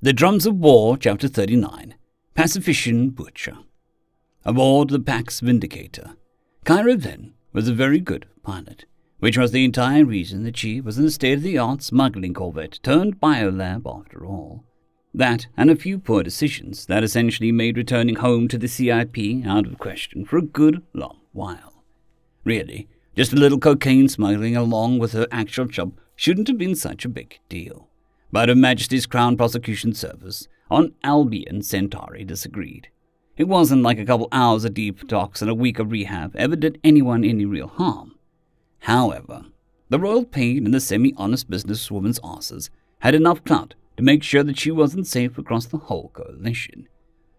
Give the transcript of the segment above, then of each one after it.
The Drums of War, Chapter 39, Pacifician Butcher. Aboard the Pax Vindicator, Kyra then was a very good pilot, which was the entire reason that she was in a state-of-the-art smuggling corvette turned biolab after all. That and a few poor decisions that essentially made returning home to the CIP out of question for a good long while. Really, just a little cocaine smuggling along with her actual job shouldn't have been such a big deal. But Her Majesty's Crown Prosecution Service on Albion Centauri disagreed. It wasn't like a couple hours of deep talks and a week of rehab ever did anyone any real harm. However, the royal pain in the semi-honest businesswoman's asses had enough clout to make sure that she wasn't safe across the whole coalition.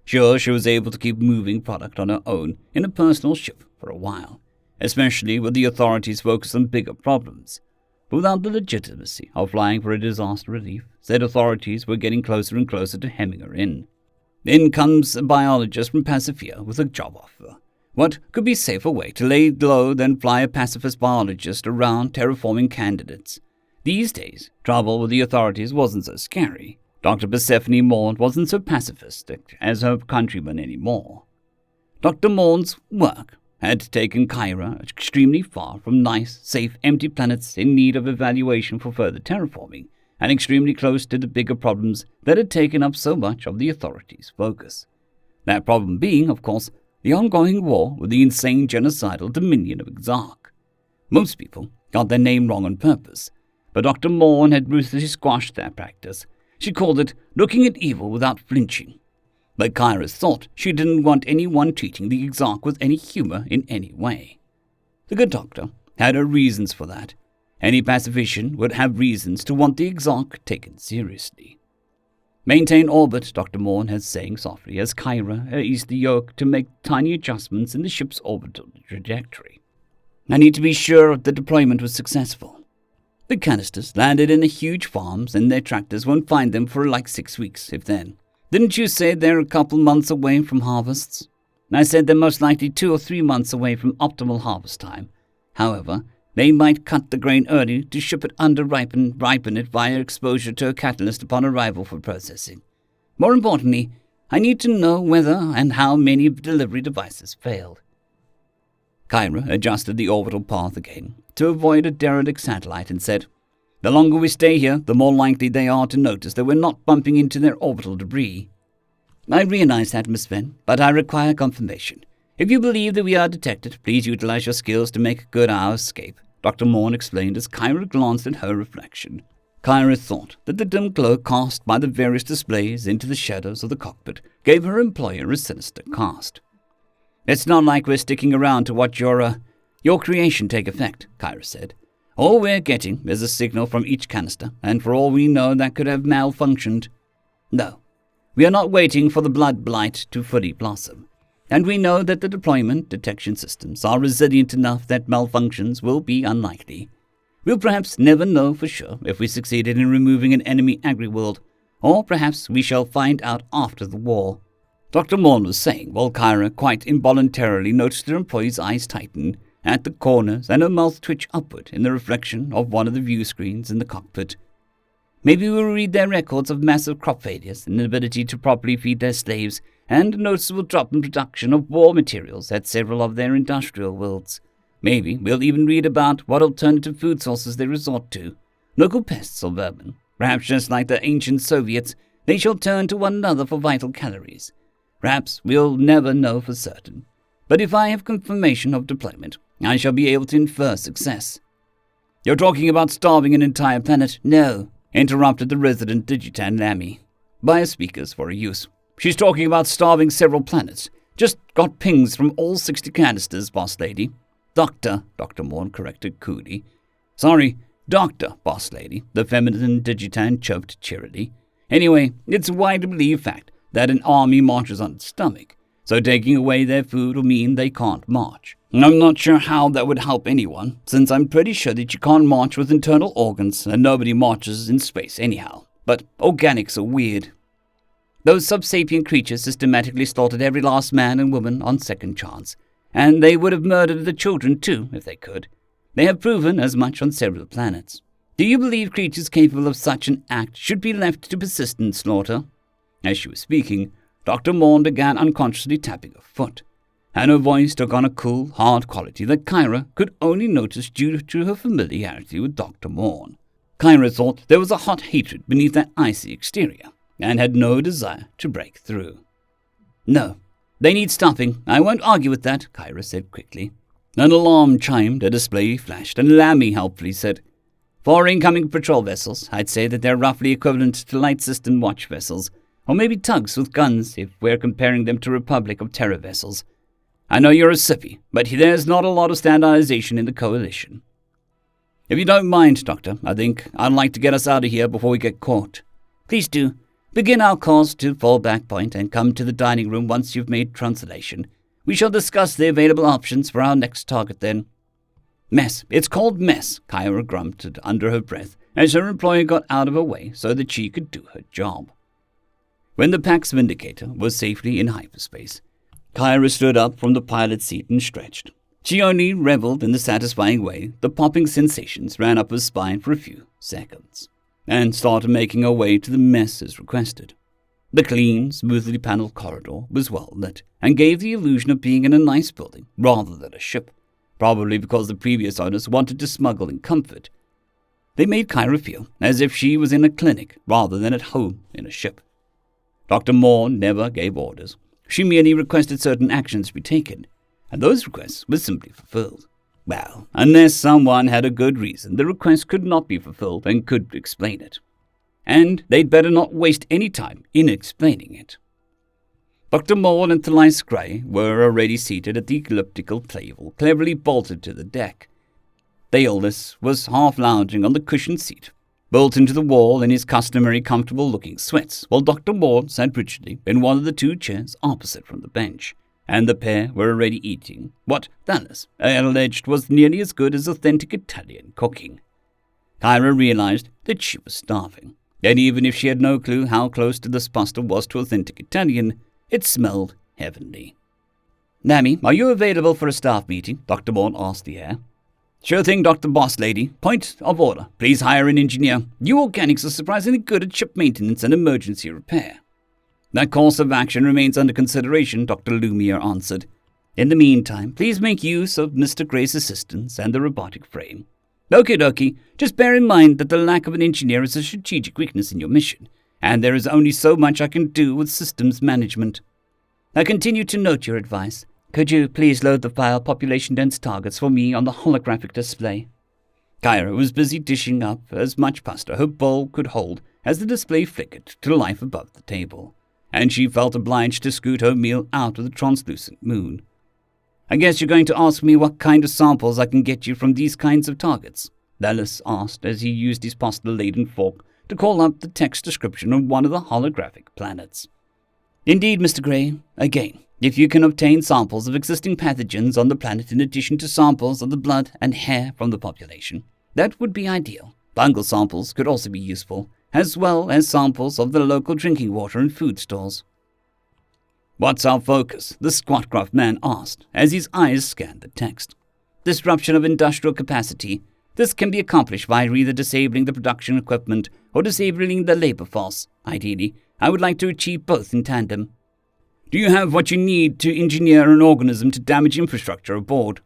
Sure, she was able to keep moving product on her own in a personal ship for a while, especially with the authorities focused on bigger problems. But without the legitimacy of flying for a disaster relief, said authorities were getting closer and closer to hemming her in. In comes a biologist from Pacifia with a job offer. What could be a safer way to lay low than fly a pacifist biologist around terraforming candidates? These days, trouble with the authorities wasn't so scary. Dr. Persephone Morn wasn't so pacifistic as her countrymen anymore. Dr. Morn's work had taken Kyra extremely far from nice, safe, empty planets in need of evaluation for further terraforming, and extremely close to the bigger problems that had taken up so much of the authorities' focus. That problem being, of course, the ongoing war with the insane genocidal dominion of Exarch. Most people got their name wrong on purpose, but Dr. Morn had ruthlessly squashed that practice. She called it looking at evil without flinching. But Kyra thought she didn't want anyone treating the Exarch with any humor in any way. The good doctor had her reasons for that. Any pacifician would have reasons to want the Exarch taken seriously. Maintain orbit, Dr. Morn had saying softly as Kyra eased the yoke to make tiny adjustments in the ship's orbital trajectory. I need to be sure the deployment was successful. The canisters landed in the huge farms and their tractors won't find them for like 6 weeks, if then. Didn't you say they're a couple months away from harvests? I said they're most likely 2 or 3 months away from optimal harvest time. However, they might cut the grain early to ship it ripen it via exposure to a catalyst upon arrival for processing. More importantly, I need to know whether and how many delivery devices failed. Kyra adjusted the orbital path again to avoid a derelict satellite and said, The longer we stay here, the more likely they are to notice that we're not bumping into their orbital debris. I realize that, Miss Venn, but I require confirmation. If you believe that we are detected, please utilize your skills to make good our escape, Dr. Morn explained as Kyra glanced at her reflection. Kyra thought that the dim glow cast by the various displays into the shadows of the cockpit gave her employer a sinister cast. It's not like we're sticking around to watch your creation take effect, Kyra said. All we're getting is a signal from each canister, and for all we know that could have malfunctioned. No, we are not waiting for the blood blight to fully blossom. And we know that the deployment detection systems are resilient enough that malfunctions will be unlikely. We'll perhaps never know for sure if we succeeded in removing an enemy agri-world, or perhaps we shall find out after the war. Dr. Morn was saying, while Kyra quite involuntarily noticed her employee's eyes tighten at the corners and her mouth twitch upward in the reflection of one of the view screens in the cockpit. Maybe we'll read their records of massive crop failures, inability to properly feed their slaves, and a noticeable drop in production of war materials at several of their industrial worlds. Maybe we'll even read about what alternative food sources they resort to. Local pests or vermin. Perhaps just like the ancient Soviets, they shall turn to one another for vital calories. Perhaps we'll never know for certain. But if I have confirmation of deployment, I shall be able to infer success. You're talking about starving an entire planet? No, interrupted the resident Digitan Lammy. Via speakers for her use. She's talking about starving several planets. Just got pings from all 60 canisters, boss lady. Dr. Morn corrected coolly. Sorry, Doctor, boss lady, the feminine Digitan chirped cheerily. Anyway, it's a widely believed fact that an army marches on its stomach, so taking away their food will mean they can't march. I'm not sure how that would help anyone, since I'm pretty sure that you can't march with internal organs, and nobody marches in space anyhow. But organics are weird. Those sub-sapient creatures systematically slaughtered every last man and woman on second chance, and they would have murdered the children too, if they could. They have proven as much on several planets. Do you believe creatures capable of such an act should be left to persistent slaughter? As she was speaking, Dr. Morn began unconsciously tapping her foot, and her voice took on a cool, hard quality that Kyra could only notice due to her familiarity with Dr. Morn. Kyra thought there was a hot hatred beneath that icy exterior, and had no desire to break through. "No, they need stopping. I won't argue with that," Kyra said quickly. An alarm chimed, a display flashed, and Lammy helpfully said, "For incoming patrol vessels, I'd say that they're roughly equivalent to light system watch vessels, or maybe tugs with guns if we're comparing them to Republic of Terror vessels. I know you're a sippy, but there's not a lot of standardization in the Coalition. If you don't mind, Doctor, I think I'd like to get us out of here before we get caught." "Please do. Begin our course to fallback point and come to the dining room once you've made translation. We shall discuss the available options for our next target then." "Mess. It's called mess," Kyra grunted under her breath as her employer got out of her way so that she could do her job. When the Pax Vindicator was safely in hyperspace, Kyra stood up from the pilot's seat and stretched. She only reveled in the satisfying way the popping sensations ran up her spine for a few seconds, and started making her way to the mess as requested. The clean, smoothly paneled corridor was well lit, and gave the illusion of being in a nice building rather than a ship, probably because the previous owners wanted to smuggle in comfort. They made Kyra feel as if she was in a clinic rather than at home in a ship. Dr. Moore never gave orders. She merely requested certain actions be taken, and those requests were simply fulfilled. Well, unless someone had a good reason, the request could not be fulfilled and could explain it. And they'd better not waste any time in explaining it. Dr. Moore and Thalys Gray were already seated at the elliptical table, cleverly bolted to the deck. Thalys was half lounging on the cushioned seat, built into the wall in his customary comfortable-looking sweats, while Dr. Moore sat rigidly in one of the two chairs opposite from the bench, and the pair were already eating what Thalys alleged was nearly as good as authentic Italian cooking. Kyra realized that she was starving, and even if she had no clue how close to this pasta was to authentic Italian, it smelled heavenly. "Lammy, are you available for a staff meeting?" Dr. Moore asked the heir. "Sure thing, Dr. Boss Lady. Point of order. Please hire an engineer. You organics are surprisingly good at ship maintenance and emergency repair." "That course of action remains under consideration," Dr. Lumiere answered. "In the meantime, please make use of Mr. Gray's assistance and the robotic frame. Okie dokie. Just bear in mind that the lack of an engineer is a strategic weakness in your mission, and there is only so much I can do with systems management. I continue to note your advice. Could you please load the file population-dense targets for me on the holographic display?" Kyra was busy dishing up as much pasta her bowl could hold as the display flickered to life above the table, and she felt obliged to scoot her meal out of the translucent moon. "I guess you're going to ask me what kind of samples I can get you from these kinds of targets," Thalys asked as he used his pasta-laden fork to call up the text description of one of the holographic planets. "Indeed, Mr. Gray. Again, if you can obtain samples of existing pathogens on the planet in addition to samples of the blood and hair from the population, that would be ideal. Fungal samples could also be useful, as well as samples of the local drinking water and food stores." "What's our focus?" the squat-gruff man asked as his eyes scanned the text. "Disruption of industrial capacity. This can be accomplished by either disabling the production equipment or disabling the labor force. Ideally, I would like to achieve both in tandem." "Do you have what you need to engineer an organism to damage infrastructure aboard?"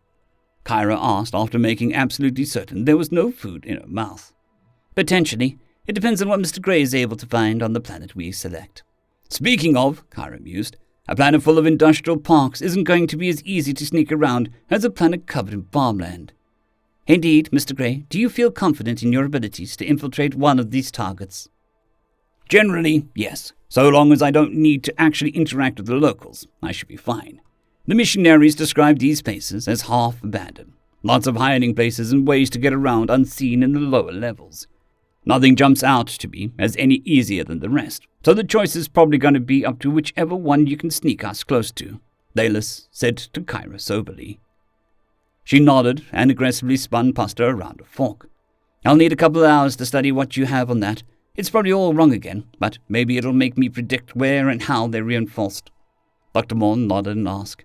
Kyra asked after making absolutely certain there was no food in her mouth. "Potentially. It depends on what Mr. Gray is able to find on the planet we select." "Speaking of," Kyra mused, "a planet full of industrial parks isn't going to be as easy to sneak around as a planet covered in farmland." "Indeed, Mr. Gray, do you feel confident in your abilities to infiltrate one of these targets?" "Generally, yes. So long as I don't need to actually interact with the locals, I should be fine. The missionaries describe these places as half-abandoned. Lots of hiding places and ways to get around unseen in the lower levels. Nothing jumps out to me as any easier than the rest, so the choice is probably going to be up to whichever one you can sneak us close to," Thalys said to Kyra soberly. She nodded and aggressively spun pasta around a fork. "I'll need a couple of hours to study what you have on that. It's probably all wrong again, but maybe it'll make me predict where and how they're reinforced." Dr. Moore nodded and asked,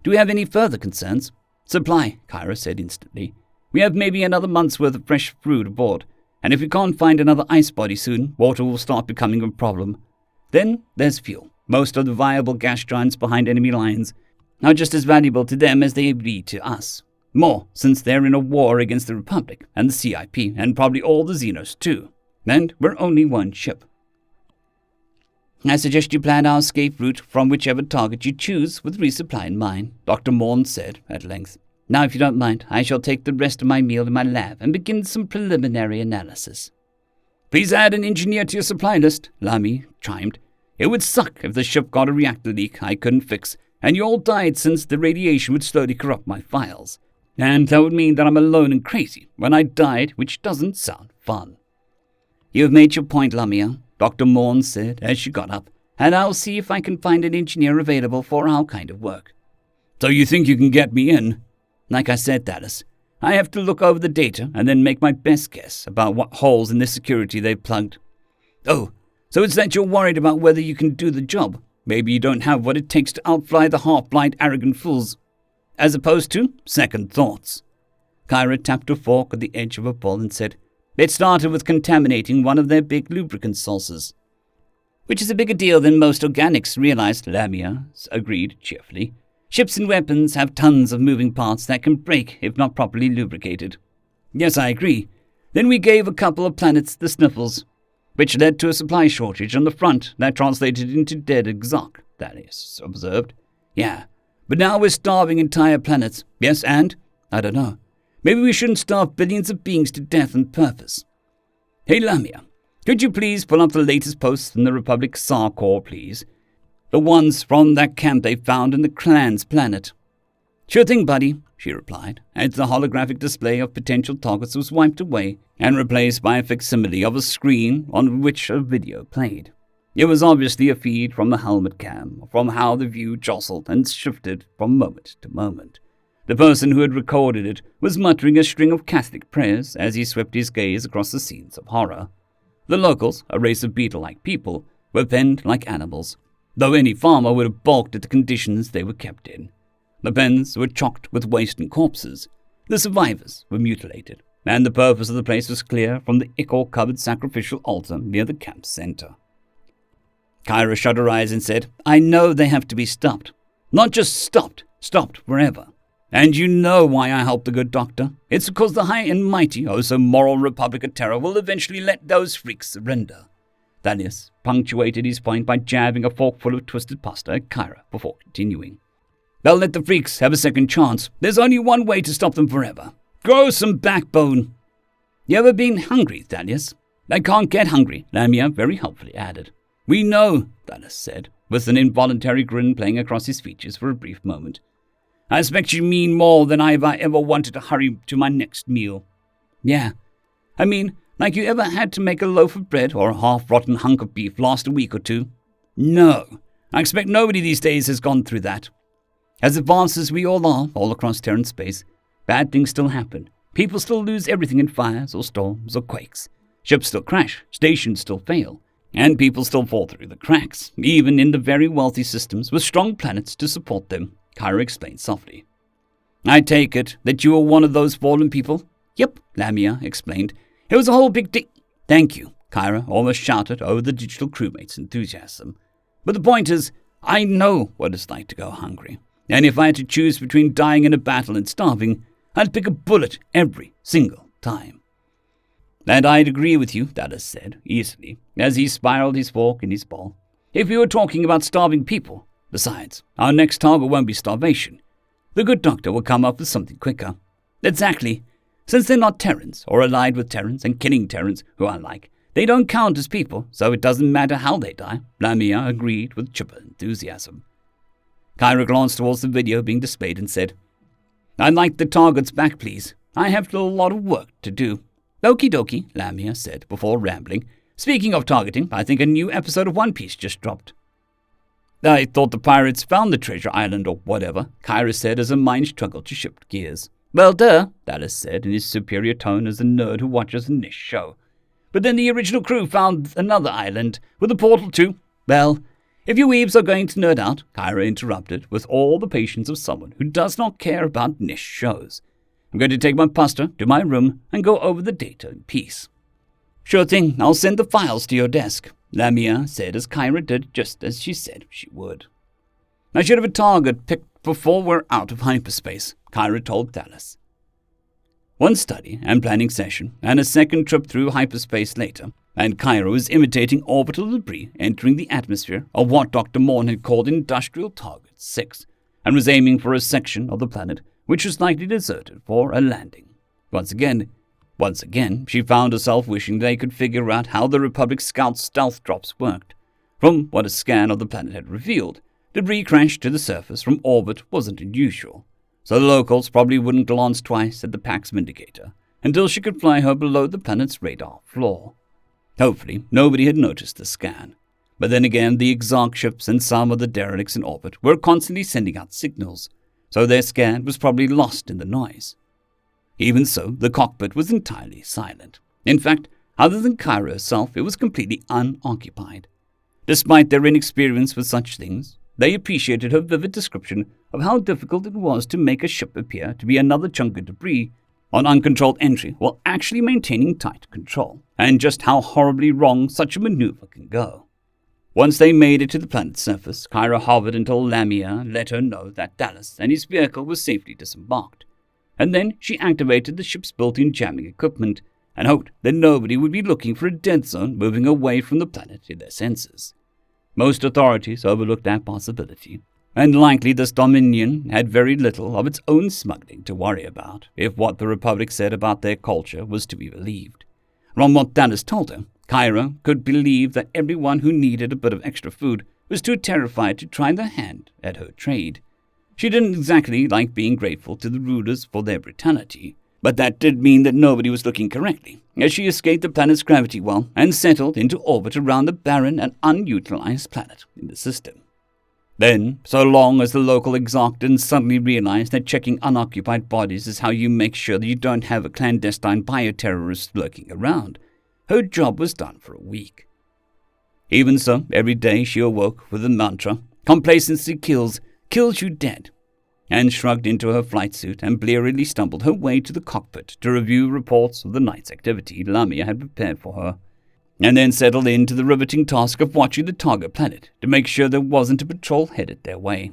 "Do we have any further concerns?" "Supply," Kyra said instantly. "We have maybe another month's worth of fresh food aboard, and if we can't find another ice body soon, water will start becoming a problem. Then there's fuel. Most of the viable gas giants behind enemy lines are just as valuable to them as they be to us. More, since they're in a war against the Republic and the CIP, and probably all the Xenos too. And we're only one ship. I suggest you plan our escape route from whichever target you choose with resupply in mind, Dr. Morn said at length. Now, if you don't mind, I shall take the rest of my meal in my lab and begin some preliminary analysis. Please add an engineer to your supply list, Lamy chimed. It would suck if the ship got a reactor leak I couldn't fix, and you all died since the radiation would slowly corrupt my files. And that would mean that I'm alone and crazy when I died, which doesn't sound fun. You have made your point, Lamia, Dr. Morn said as she got up, and I'll see if I can find an engineer available for our kind of work. So you think you can get me in? Like I said, Dallas, I have to look over the data and then make my best guess about what holes in the security they've plugged. Oh, so it's that you're worried about whether you can do the job. Maybe you don't have what it takes to outfly the half-blind, arrogant fools. As opposed to second thoughts. Kyra tapped a fork at the edge of a bowl and said, It started with contaminating one of their big lubricant sources. Which is a bigger deal than most organics realized, Lamia agreed cheerfully. Ships and weapons have tons of moving parts that can break if not properly lubricated. Yes, I agree. Then we gave a couple of planets the sniffles, which led to a supply shortage on the front that translated into dead exarch, Thaddeus observed. Yeah. But now we're starving entire planets. Yes, and? I don't know. Maybe we shouldn't starve billions of beings to death on purpose. Hey, Lamia, could you please pull up the latest posts from the Republic SAR Corps, please? The ones from that camp they found in the Clan's planet. Sure thing, buddy, she replied, as the holographic display of potential targets was wiped away and replaced by a facsimile of a screen on which a video played. It was obviously a feed from the helmet cam, from how the view jostled and shifted from moment to moment. The person who had recorded it was muttering a string of Catholic prayers as he swept his gaze across the scenes of horror. The locals, a race of beetle-like people, were penned like animals, though any farmer would have balked at the conditions they were kept in. The pens were chocked with waste and corpses. The survivors were mutilated, and the purpose of the place was clear from the ichor-covered sacrificial altar near the camp center. Kyra shut her eyes and said, I know they have to be stopped. Not just stopped forever. And you know why I helped the good doctor. It's because the high and mighty, oh so moral Republic of Terror will eventually let those freaks surrender. Thaddeus punctuated his point by jabbing a forkful of twisted pasta at Kyra before continuing. They'll let the freaks have a second chance. There's only one way to stop them forever. Grow some backbone. You ever been hungry, Thaddeus? I can't get hungry, Lamia very helpfully added. We know, Thaddeus said, with an involuntary grin playing across his features for a brief moment. I expect you mean more than I've ever wanted to hurry to my next meal. Yeah. I mean, like you ever had to make a loaf of bread or a half-rotten hunk of beef last a week or two? No. I expect nobody these days has gone through that. As advanced as we all are, all across Terran space, bad things still happen. People still lose everything in fires or storms or quakes. Ships still crash, stations still fail, and people still fall through the cracks, even in the very wealthy systems with strong planets to support them, Kyra explained softly. I take it that you were one of those fallen people? Yep, Lamia explained. It was a whole big Thank you, Kyra almost shouted over the digital crewmate's enthusiasm. But the point is, I know what it's like to go hungry. And if I had to choose between dying in a battle and starving, I'd pick a bullet every single time. And I'd agree with you, Dallas said, easily, as he spiraled his fork in his bowl. If we were talking about starving people. Besides, our next target won't be starvation. The good doctor will come up with something quicker. Exactly. Since they're not Terrans, or allied with Terrans and killing Terrans, who I like, they don't count as people, so it doesn't matter how they die, Lamia agreed with chipper enthusiasm. Kyra glanced towards the video being displayed and said, I'd like the targets back, please. I have a lot of work to do. Okie dokie, Lamia said before rambling. Speaking of targeting, I think a new episode of One Piece just dropped. I thought the pirates found the treasure island or whatever, Kyra said as her mind struggled to shift gears. Well, duh, Dallas said in his superior tone as a nerd who watches a niche show. But then the original crew found another island with a portal too. Well, if you weebs are going to nerd out, Kyra interrupted with all the patience of someone who does not care about niche shows. I'm going to take my pasta to my room and go over the data in peace. Sure thing, I'll send the files to your desk. Lamia said as Kyra did just as she said she would. I should have a target picked before we're out of hyperspace, Kyra told Dallas. One study and planning session and a second trip through hyperspace later, and Kyra was imitating orbital debris entering the atmosphere of what Dr. Morn had called Industrial Target 6, and was aiming for a section of the planet which was likely deserted for a landing. Once again, she found herself wishing they could figure out how the Republic Scout stealth drops worked. From what a scan of the planet had revealed, debris crashed to the surface from orbit wasn't unusual, so the locals probably wouldn't glance twice at the Pax Vindicator until she could fly her below the planet's radar floor. Hopefully, nobody had noticed the scan. But then again, the Exarch ships and some of the derelicts in orbit were constantly sending out signals, so their scan was probably lost in the noise. Even so, the cockpit was entirely silent. In fact, other than Kyra herself, it was completely unoccupied. Despite their inexperience with such things, they appreciated her vivid description of how difficult it was to make a ship appear to be another chunk of debris on uncontrolled entry while actually maintaining tight control, and just how horribly wrong such a maneuver can go. Once they made it to the planet's surface, Kyra hovered until Lamia let her know that Dallas and his vehicle were safely disembarked, and then she activated the ship's built-in jamming equipment and hoped that nobody would be looking for a dead zone moving away from the planet in their sensors. Most authorities overlooked that possibility, and likely this Dominion had very little of its own smuggling to worry about if what the Republic said about their culture was to be believed. From what Dallas told her, Kyra could believe that everyone who needed a bit of extra food was too terrified to try their hand at her trade. She didn't exactly like being grateful to the rulers for their brutality, but that did mean that nobody was looking correctly, as she escaped the planet's gravity well and settled into orbit around the barren and unutilized planet in the system. Then, so long as the local Exarch didn't suddenly realize that checking unoccupied bodies is how you make sure that you don't have a clandestine bioterrorist lurking around, her job was done for a week. Even so, every day she awoke with the mantra, "Complacency kills you dead," and shrugged into her flight suit and blearily stumbled her way to the cockpit to review reports of the night's activity Lamia had prepared for her, and then settled into the riveting task of watching the target planet to make sure there wasn't a patrol headed their way.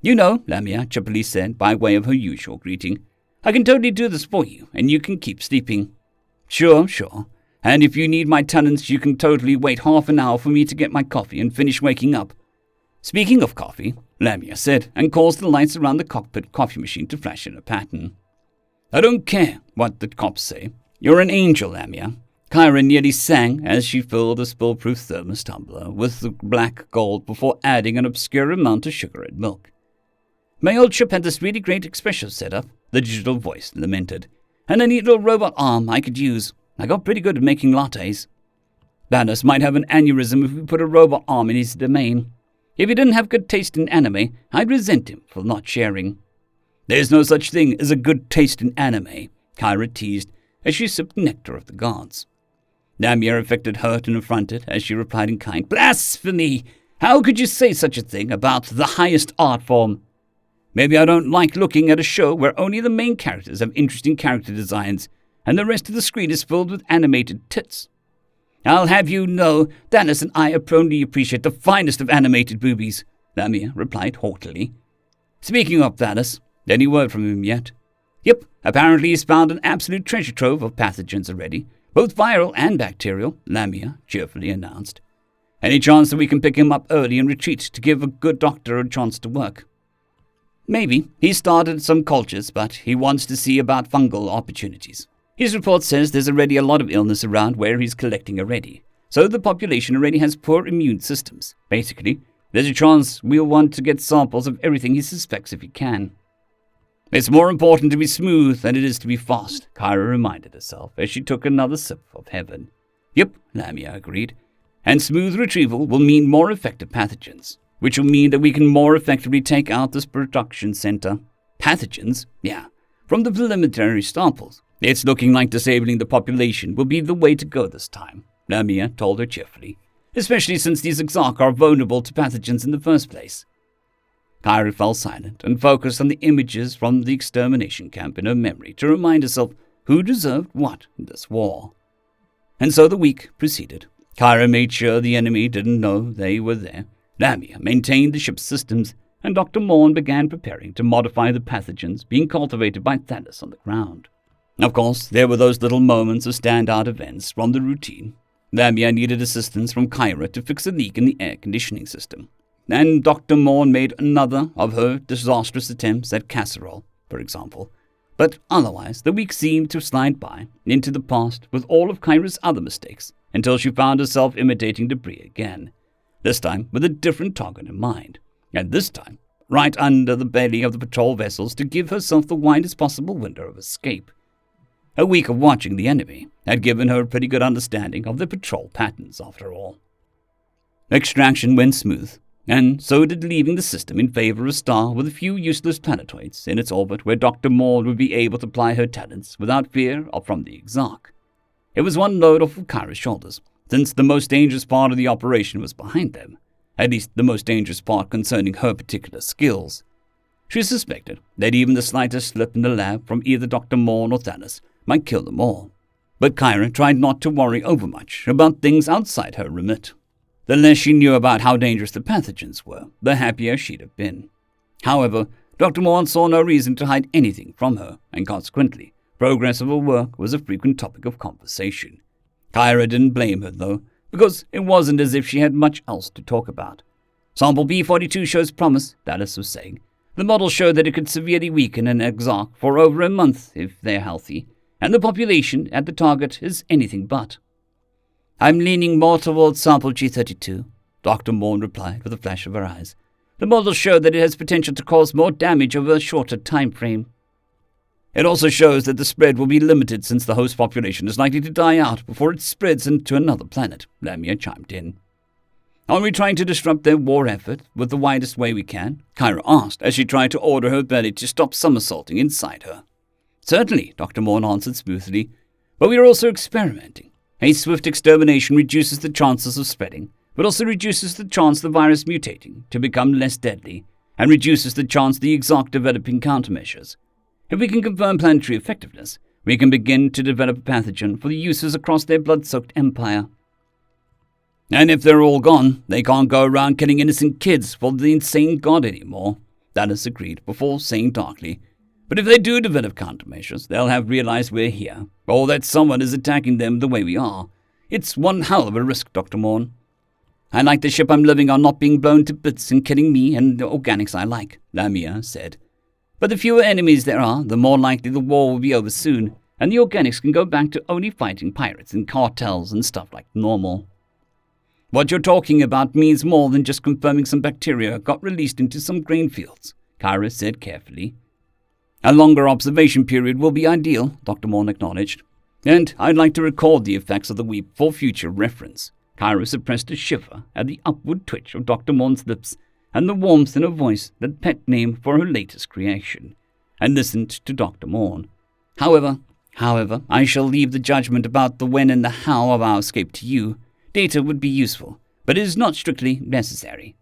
"You know," Lamia chippily said by way of her usual greeting, "I can totally do this for you, and you can keep sleeping." Sure. And if you need my talents, you can totally wait half an hour for me to get my coffee and finish waking up." "Speaking of coffee," Lamia said, and caused the lights around the cockpit coffee machine to flash in a pattern. "I don't care what the cops say. You're an angel, Lamia," Kyra nearly sang as she filled a spill-proof thermos tumbler with the black gold before adding an obscure amount of sugar and milk. "My old ship had this really great espresso setup," the digital voice lamented, "and a neat little robot arm I could use. I got pretty good at making lattes. Thanos might have an aneurysm if we put a robot arm in his domain. If he didn't have good taste in anime, I'd resent him for not sharing." "There's no such thing as a good taste in anime," Kyra teased as she sipped nectar of the gods. Lamia affected hurt and affronted as she replied in kind, "Blasphemy! How could you say such a thing about the highest art form? Maybe I don't like looking at a show where only the main characters have interesting character designs, and the rest of the screen is filled with animated tits. I'll have you know, Dallas and I only appreciate the finest of animated boobies," Lamia replied haughtily. "Speaking of Dallas, any word from him yet?" "Yep, apparently he's found an absolute treasure trove of pathogens already, both viral and bacterial," Lamia cheerfully announced. "Any chance that we can pick him up early and retreat to give a good doctor a chance to work?" "Maybe. He started some cultures, but he wants to see about fungal opportunities. His report says there's already a lot of illness around where he's collecting already, so the population already has poor immune systems. Basically, there's a chance we'll want to get samples of everything he suspects if he can." "It's more important to be smooth than it is to be fast," Kyra reminded herself as she took another sip of heaven. "Yep," Lamia agreed. "And smooth retrieval will mean more effective pathogens, which will mean that we can more effectively take out this production center." "Pathogens? Yeah. From the preliminary samples, it's looking like disabling the population will be the way to go this time," Lamia told her cheerfully, "especially since these Exarch are vulnerable to pathogens in the first place." Kyra fell silent and focused on the images from the extermination camp in her memory to remind herself who deserved what in this war. And so the week proceeded. Kyra made sure the enemy didn't know they were there. Lamia maintained the ship's systems, and Dr. Morn began preparing to modify the pathogens being cultivated by Thanos on the ground. Of course, there were those little moments of standout events from the routine. Lamia needed assistance from Kyra to fix a leak in the air conditioning system, and Dr. Morn made another of her disastrous attempts at casserole, for example. But otherwise, the week seemed to slide by into the past with all of Kyra's other mistakes until she found herself imitating debris again, this time with a different target in mind, and this time right under the belly of the patrol vessels to give herself the widest possible window of escape. A week of watching the enemy had given her a pretty good understanding of their patrol patterns after all. Extraction went smooth, and so did leaving the system in favor of a star with a few useless planetoids in its orbit where Dr. Maud would be able to ply her talents without fear from the Exarch. It was one load off of Kyra's shoulders, since the most dangerous part of the operation was behind them, at least the most dangerous part concerning her particular skills. She suspected that even the slightest slip in the lab from either Dr. Morn or Thanos might kill them all, but Kyra tried not to worry overmuch about things outside her remit. The less she knew about how dangerous the pathogens were, the happier she'd have been. However, Dr. Morn saw no reason to hide anything from her, and consequently, progress of her work was a frequent topic of conversation. Kyra didn't blame her, though, because it wasn't as if she had much else to talk about. Sample B-42 shows promise, Dallas was saying. The models show that it could severely weaken an Exarch for over a month if they're healthy, and the population at the target is anything but. I'm leaning more towards sample G32, Dr. Morn replied with a flash of her eyes. The models show that it has potential to cause more damage over a shorter time frame. It also shows that the spread will be limited since the host population is likely to die out before it spreads into another planet, Lamia chimed in. Are we trying to disrupt their war effort with the widest way we can? Kyra asked as she tried to order her belly to stop somersaulting inside her. Certainly, Dr. Morn answered smoothly, but we are also experimenting. A swift extermination reduces the chances of spreading, but also reduces the chance of the virus mutating to become less deadly, and reduces the chance of the Exarch developing countermeasures. If we can confirm planetary effectiveness, we can begin to develop a pathogen for the users across their blood-soaked empire. And if they're all gone, they can't go around killing innocent kids for the insane god anymore, Dallas agreed before saying darkly, but if they do develop countermeasures, they'll have realized we're here, or that someone is attacking them the way we are. It's one hell of a risk, Dr. Morn. I like the ship I'm living on not being blown to bits and killing me and the organics I like, Lamia said. But the fewer enemies there are, the more likely the war will be over soon, and the organics can go back to only fighting pirates and cartels and stuff like normal. What you're talking about means more than just confirming some bacteria got released into some grain fields, Kyra said carefully. A longer observation period will be ideal, Dr. Morn acknowledged, and I'd like to record the effects of the weep for future reference. Kyra suppressed a shiver at the upward twitch of Dr. Morn's lips and the warmth in her voice that pet name for her latest creation, and listened to Dr. Morn. However, I shall leave the judgment about the when and the how of our escape to you. Data would be useful, but it is not strictly necessary.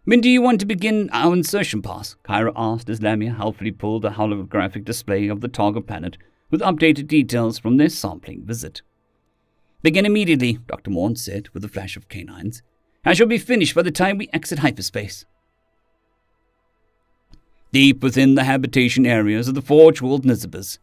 When do you want to begin our insertion pass? Kyra asked as Lamia helpfully pulled a holographic display of the target planet with updated details from their sampling visit. Begin immediately, Dr. Morn said with a flash of canines. I shall be finished by the time we exit hyperspace. Deep within the habitation areas of the Forge-World Nizibas,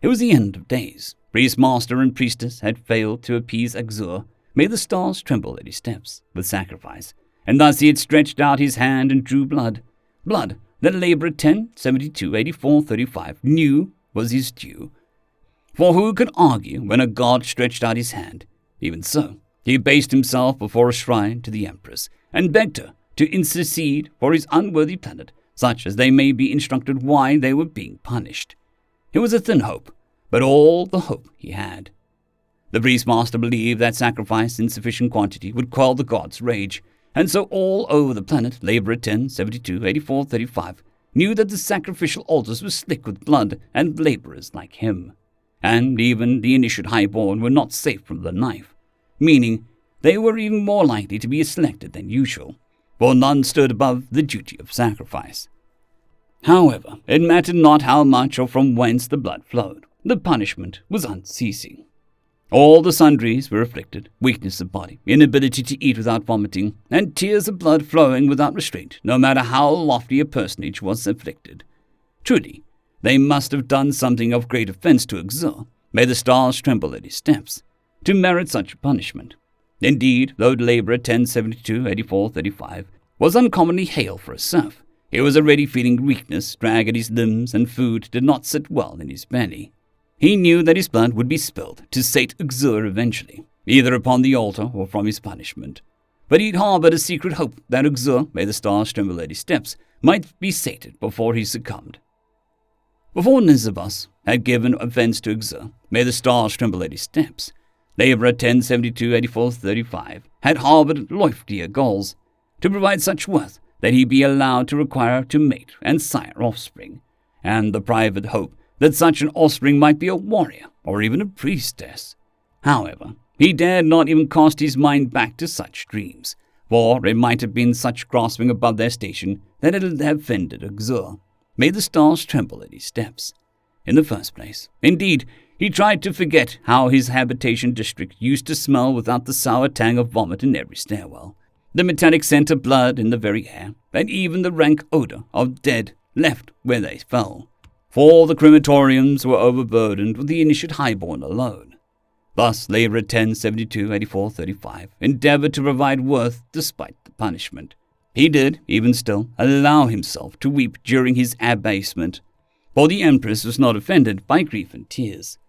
it was the end of days. Priest Master and Priestess had failed to appease Axur, made the stars tremble at his steps with sacrifice, and thus he had stretched out his hand and drew blood that Laborer 10-72-84-35 knew was his due. For who could argue when a god stretched out his hand? Even so, he based himself before a shrine to the Empress, and begged her to intercede for his unworthy planet, such as they may be instructed why they were being punished. It was a thin hope, but all the hope he had. The priest master believed that sacrifice in sufficient quantity would quell the god's rage, and so all over the planet, Laborer 10-72-84-35 knew that the sacrificial altars were slick with blood and laborers like him. And even the initiate highborn were not safe from the knife, meaning they were even more likely to be selected than usual, for none stood above the duty of sacrifice. However, it mattered not how much or from whence the blood flowed. The punishment was unceasing. All the sundries were afflicted, weakness of body, inability to eat without vomiting, and tears of blood flowing without restraint, no matter how lofty a personage was afflicted. Truly, they must have done something of great offense to Xur, may the stars tremble at his steps, to merit such punishment. Indeed, though Laborer 1072-84-35 was uncommonly hale for a serf, he was already feeling weakness drag at his limbs, and food did not sit well in his belly. He knew that his blood would be spilled to sate Xur eventually, either upon the altar or from his punishment. But he'd harbored a secret hope that Xur, may the stars tremble at his steps, might be sated before he succumbed. Before Nizibus had given offense to Xur, may the stars tremble at his steps, Laborer 1072-84-35 had harbored loftier goals, to provide such worth that he be allowed to require to mate and sire offspring, and the private hope that such an offspring might be a warrior or even a priestess. However, he dared not even cast his mind back to such dreams, for it might have been such grasping above their station that it had offended Xur. May the stars tremble at his steps. In the first place, indeed, he tried to forget how his habitation district used to smell without the sour tang of vomit in every stairwell, the metallic scent of blood in the very air, and even the rank odor of dead left where they fell. For the crematoriums were overburdened with the initiate highborn alone. Thus, Laborer 1072-84-35 endeavored to provide worth despite the punishment. He did, even still, allow himself to weep during his abasement, for the Empress was not offended by grief and tears.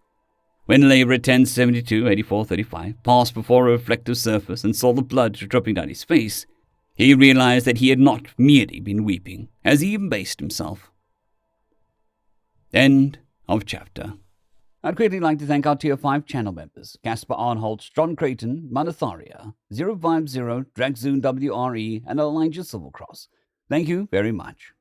When Laborer 1072-84-35 passed before a reflective surface and saw the blood dripping down his face, he realized that he had not merely been weeping, as he embased himself. End of chapter. I'd greatly like to thank our Tier 5 channel members, Casper Arnholtz, John Creighton, Manatharia, 050, Dragzoon WRE, and Elijah Silvercross. Thank you very much.